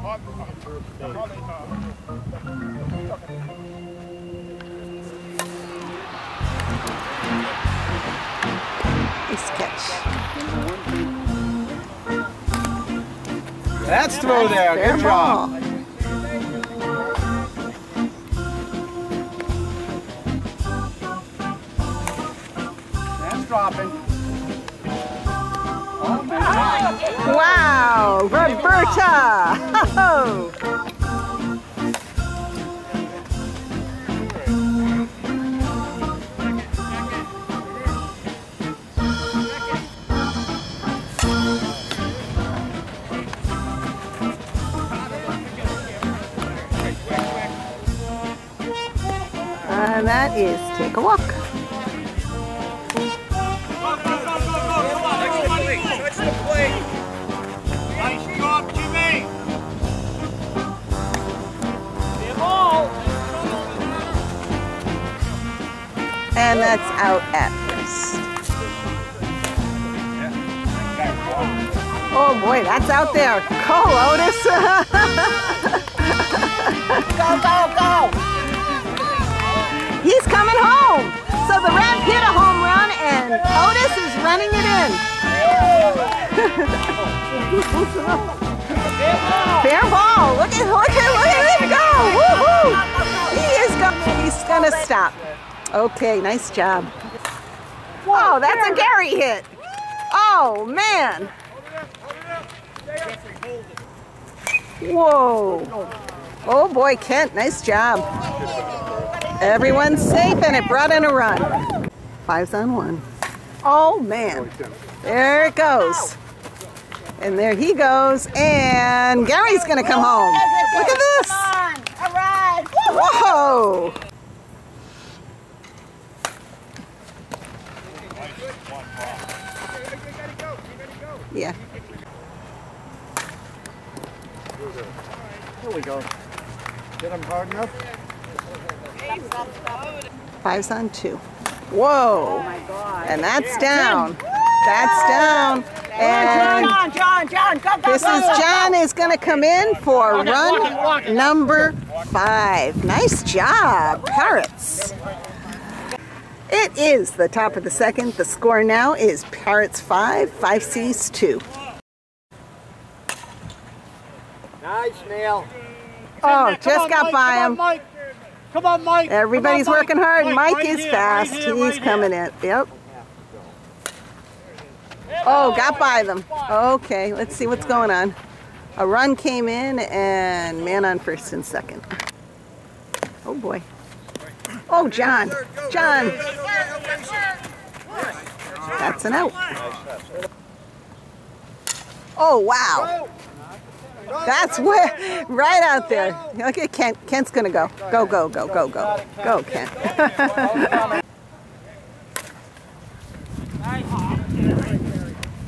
Nice catch. That's throw there. Fair Good ball. job. That's dropping. Oh, man. Wow, Roberta! Ho-ho. And that is Take a Walk. Nice job, Jimmy! And that's out at first. Oh boy, that's out there. Go, Otis! Go, go, go! He's coming home. So the Reds hit a home run and Otis is running it in. Fair ball. Look at him go. Woohoo! He is going. He's gonna stop. Okay, nice job. Whoa, that's a Gary hit. Oh man. Whoa. Oh boy, Kent, nice job. Everyone's safe and it brought in a run. 5's on 1. Oh man. There it goes. And there he goes. And Gary's gonna come home. Look at this. Come on. All right. Whoa. Yeah. Here we go. Get him hard enough. 5's on 2. Whoa. Oh my God. And that's down. That's down. And John, go, go, this is John is going to come in for run number 5. Nice job, Parrots. It is the top of the second. The score now is Parrots 5, 5C's 2. Nice, Neil. Oh, just got by him. Come on, Mike. Everybody's working hard. Mike right is here, fast. right here, He's right coming in. Yep. Oh, got by them. Okay, let's see what's going on. A run came in and man on first and second. Oh boy. Oh, John. John. That's an out. Oh, wow. That's where, right out there. Look at Kent. Kent's going to go. Go, go, go, go, go. Go, Kent.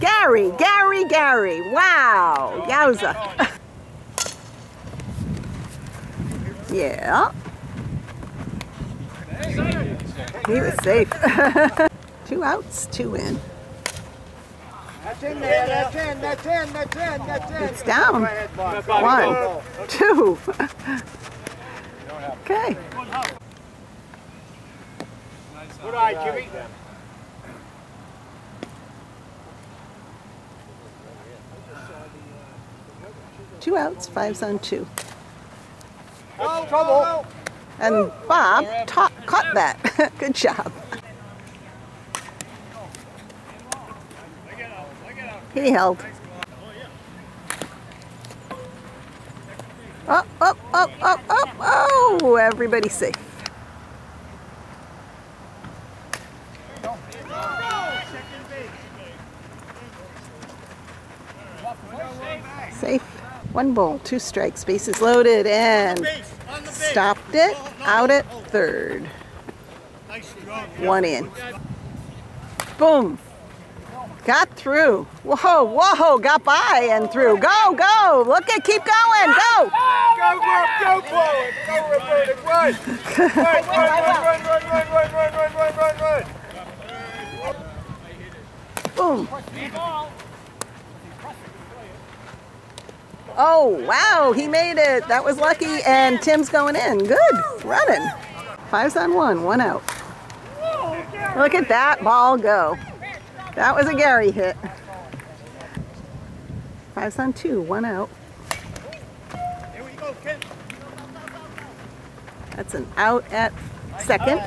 Gary, Gary, Gary. Wow. Yowza. Yeah. He was safe. 2 outs, 2 in. That's in there. That's in. That's in. That's in. That's in. It's down. 1, 2. Okay. Good eye, Jimmy. 2 outs, 5's on 2. That's trouble. And Bob caught that. Good job. He held. Oh, oh, oh, oh, oh, oh, everybody's safe. Safe. 1 ball, 2 strikes, bases loaded, and stopped it out at third. 1 in. Boom. Got through. Whoa, whoa, got by and through. Go, go. Look at, keep going. Go. Go, Rob, go, forward. Go, Roberta, run. Run. Boom. Oh, wow, he made it. That was lucky, and Tim's going in. Good, running. 5's on 1, 1 out. Look at that ball go. That was a Gary hit. 5's on 2, 1 out. Here we go, kid. That's an out at second.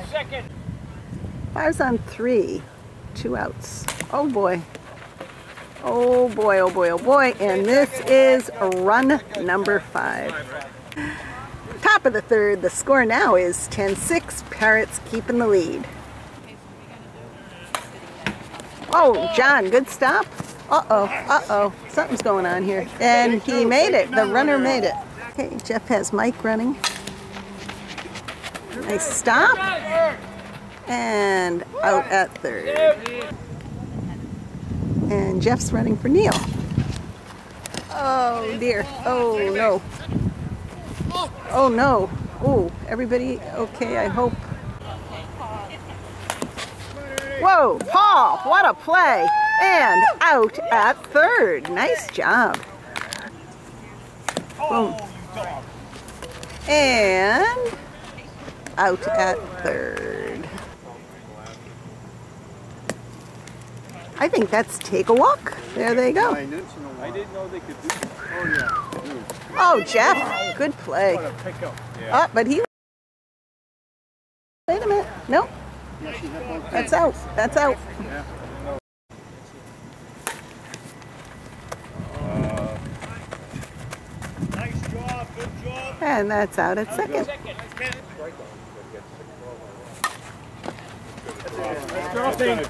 5's on 3, 2 outs. Oh boy. Oh boy, oh boy, oh boy. And this is run number 5. Top of the third. The score now is 10-6. Parrots keeping the lead. Oh, John, good stop. Uh-oh, uh-oh. Something's going on here. And he made it. The runner made it. Okay, Jeff has Mike running. Nice stop. And out at third. And Jeff's running for Neil. Oh dear. Oh no. Oh no. Oh, everybody okay, I hope. Whoa, Paul, what a play. And out at third. Nice job. Boom. And out at third. I think that's take a walk. There they go. I didn't know they could do that. Oh, yeah. Oh, Jeff, good play. What a pickup. Yeah. Oh, but he... Wait a minute. Nope. That's out. That's out. Nice job, good job. And that's out at second.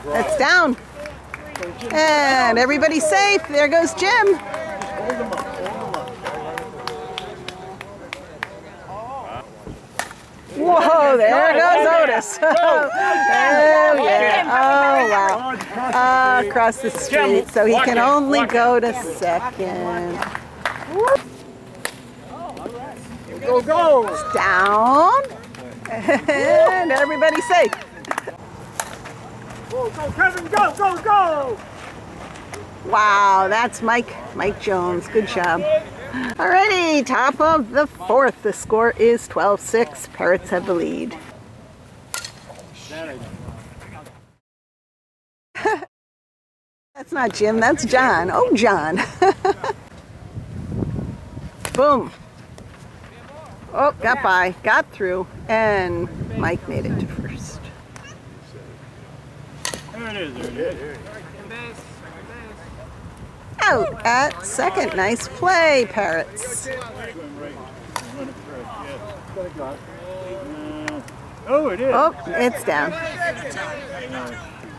That's down. And everybody's safe. There goes Jim. Whoa, there goes Otis. Oh, yeah. Oh, wow. Across the street. So he can only go to second. Go, go. It's down. And everybody's safe. Go, go, Kevin, go, go, go. Wow, that's Mike Jones. Good job. Alrighty, top of the fourth. The score is 12-6. Parrots have the lead. That's not Jim, that's John. Oh, John. Boom. Oh, got by, got through, and Mike made it to first. There it is, there it is. Out at second. Nice play, Parrots. Oh, it is. Oh, it's down.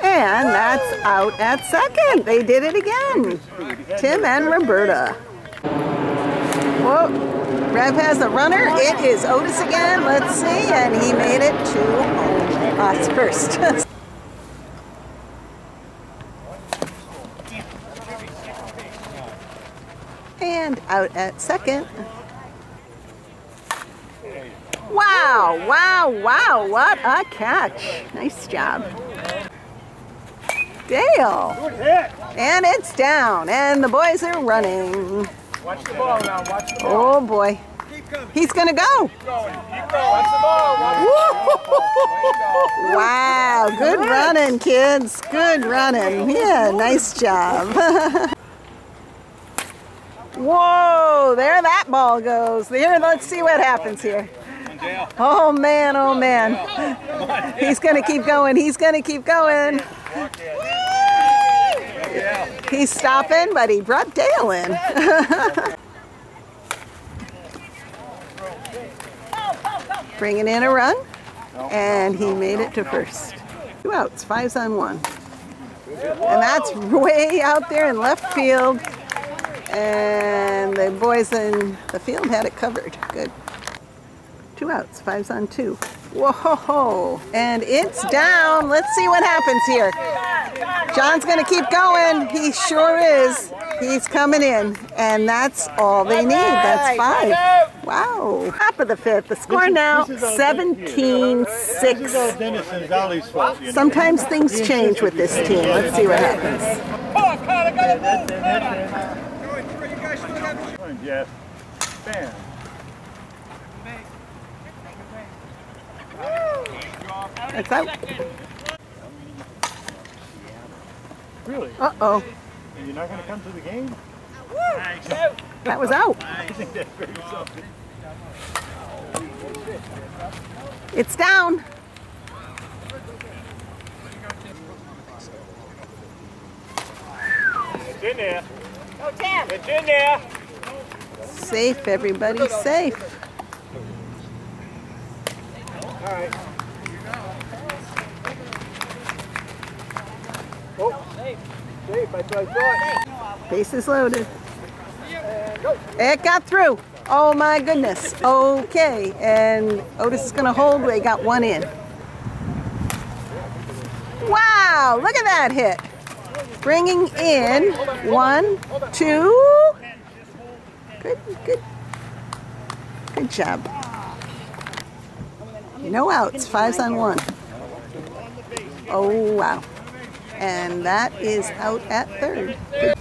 And that's out at second. They did it again. Tim and Roberta. Whoa. Rev has a runner. It is Otis again. Let's see. And he made it to us first. And out at second. Wow, wow, wow, what a catch. Nice job. Dale. Good hit. And it's down, and the boys are running. Watch the ball now, watch the ball. Oh boy. He's gonna go. Keep going, keep going. Watch the ball. Wow, good running, kids. Good running. Yeah, nice job. Whoa, there that ball goes. Here, let's see what happens here. Oh man, oh man. He's gonna keep going, he's gonna keep going. He's stopping, but he brought Dale in. Bringing in a run, and he made it to first. 2 outs, 5's on 1. And that's way out there in left field. And the boys in the field had it covered. Good. 2 outs, 5's on 2. Whoa, and it's down. Let's see what happens here. John's gonna keep going. He sure is. He's coming in, and that's all they need. That's 5. Wow. Top of the fifth. The score now 17-6. Sometimes things change with this team. Let's see what happens. on, Jeff. Bam. It's out. Really? Uh-oh. And you're not going to come to the game? That was out. I think that's very something. It's down. It's in there. Go, Tim. It's in there. Safe, everybody, safe. All right. Oh, safe. Safe, that's what I thought. Bases loaded. It got through. Oh my goodness. Okay, and Otis is going to hold. They got one in. Wow, look at that hit. Bringing in 1, 2. Good job. No outs, 5s on 1. Oh, wow. And that is out at third. Good.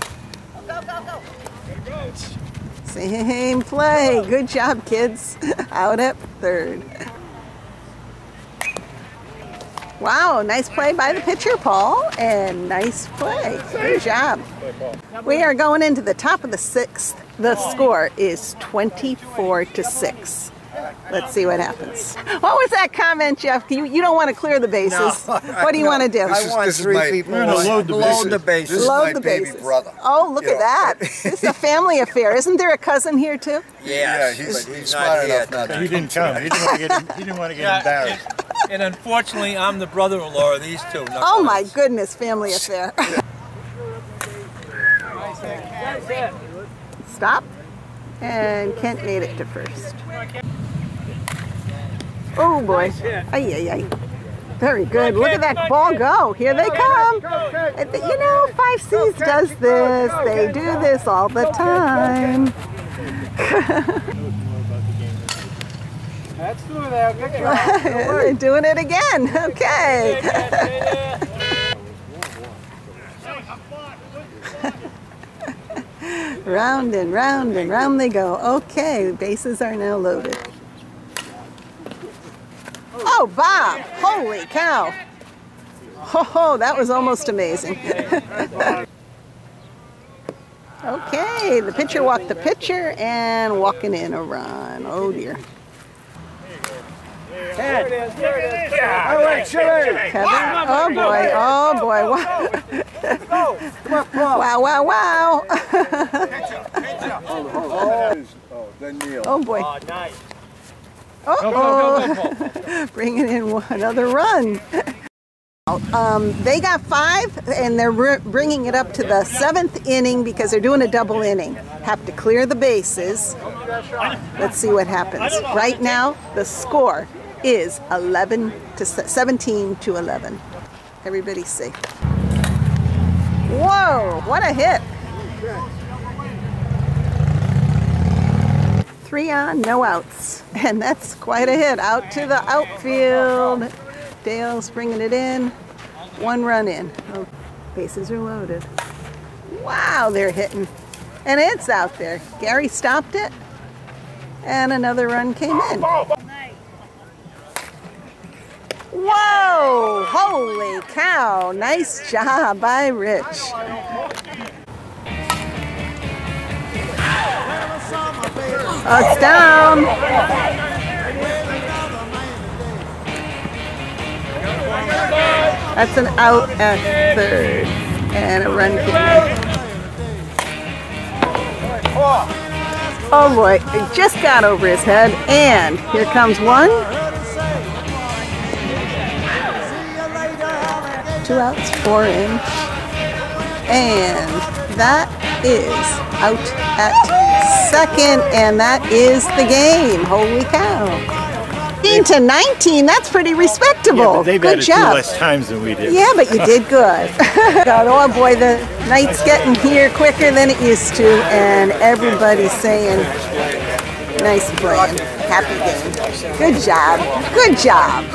Same play. Good job, kids. Out at third. Wow, nice play by the pitcher, Paul, and nice play. Good job. We are going into the top of the 6th. The score is 24-6. Let's see what happens. What was that comment, Jeff? You don't want to clear the bases. No, What do you want to do? I want three people We're gonna load the bases. This is Load my the baby bases. brother. Oh, look at that. This is a family affair. Isn't there a cousin here, too? Yeah, he's he's not smart here enough not to. He didn't come. He didn't want to get embarrassed. And unfortunately, I'm the brother-in-law of these two. Oh, my goodness, family affair. Stop. And Kent made it to first. Oh, boy. Ay, ay, ay. Very good. Look at that ball go. Here they come. You know, 5C's does this. They do this all the time. That's through there. Good job. They're doing it again. Okay. Round and round and round they go. Okay, the bases are now loaded. Oh, Bob! Holy cow! Oh, that was almost amazing. Okay, the pitcher walked the pitcher and walking in a run. Oh dear. There it is. All right, Chile. Kevin? Oh boy, oh boy. Wow, wow, wow. Then Neil. Oh boy. Oh, nice. Uh-oh. Bringing in another run. They got 5, and they're bringing it up to the 7th inning because they're doing a double inning. Have to clear the bases. Let's see what happens. Right now, the score is 17-11. Everybody's safe. Whoa! What a hit! 3 on, no outs. And that's quite a hit. Out to the outfield. Dale's bringing it in. 1 run in. Oh, bases are loaded. Wow, they're hitting. And it's out there. Gary stopped it. And another run came in. Whoa! Holy cow. Nice job by Rich. Oh, it's down. That's an out at third. And a run came in. Oh boy, it just got over his head. And here comes 1. 2 outs, 4 in. And that is out at second, and that is the game. Holy cow. 18-19, that's pretty respectable. They've good added job. 2 less times than we did. Yeah, but you did good. Oh boy, the night's getting here quicker than it used to, and everybody's saying, nice playing, happy game. Good job, good job.